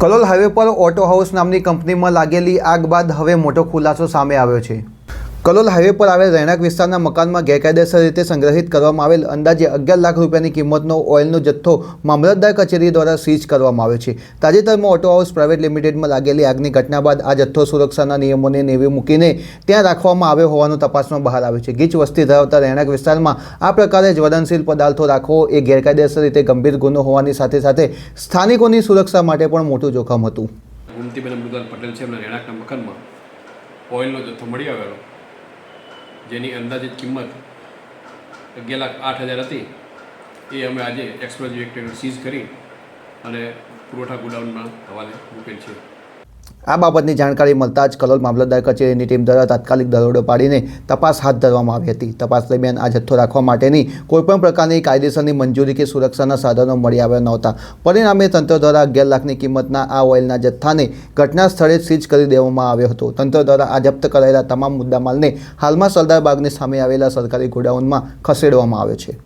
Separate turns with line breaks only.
Kalol highway પર auto house નામની કંપનીમાં લાગેલી આગ બાદ હવે મોટો ખુલાસો સામે આવ્યો છે। કલોલ હાઈવે પર આવેલ રહેણાંક વિસ્તારના મકાનમાં ગેરકાયદેસર રીતે સંગ્રહિત કરવામાં આવેલ અંદાજે 11 લાખ રૂપિયાની કિંમતનો ઓઇલનો જથ્થો મામલતદાર કચેરી દ્વારા સીઝ કરવામાં આવ્યો છે। તાજેતરમાં ઓટો હાઉસ પ્રાઇવેટ લિમિટેડમાં લાગેલી આગની ઘટના બાદ આ જથ્થો સુરક્ષાના નિયમોને નેવે મૂકીને ત્યાં રાખવામાં આવ્યો હોવાનું તપાસમાં બહાર આવ્યું છે। ગીચ વસ્તી ધરાવતા રહેણાંક વિસ્તારમાં આ પ્રકારે જ્વલનશીલ પદાર્થો રાખવો એ ગેરકાયદેસર રીતે ગંભીર ગુનો હોવાની સાથે સાથે સ્થાનિકોની સુરક્ષા માટે પણ મોટું જોખમ હતું।
ગુમતીબેન અમૃતલાલ પટેલ છે, એમના રહેણાંકના મકાનમાં ઓઇલનો જથ્થો મળી આવેલો, જેની અંદાજિત કિંમત 11,08,000 હતી। એ અમે આજે એક્સપ્લોઝિવ એક્ટ સીઝ કરી અને પુરવઠા ગોડાઉનમાં હવાલે મૂકેલ છે।
આ બાબતની જાણકારી મળતા જ કલોલ મામલતદાર કચેરીની ટીમ દ્વારા તાત્કાલિક દરોડો પાડીને તપાસ હાથ ધરવામાં આવી હતી। તપાસ દરમિયાન આ જથ્થો રાખવા માટેની કોઈપણ પ્રકારની કાયદેસરની મંજૂરી કે સુરક્ષાના સાધનો મળી આવ્યા નહોતા। પરિણામે તંત્ર દ્વારા 11 લાખની કિંમતના આ ઓઇલના જથ્થાને ઘટના સ્થળે સીઝ કરી દેવામાં આવ્યો હતો। તંત્ર દ્વારા આ જપ્ત કરાયેલા તમામ મુદ્દામાલને હાલમાં સરદાર બાગની સામે આવેલા સરકારી ગોડાઉનમાં ખસેડવામાં આવ્યો છે।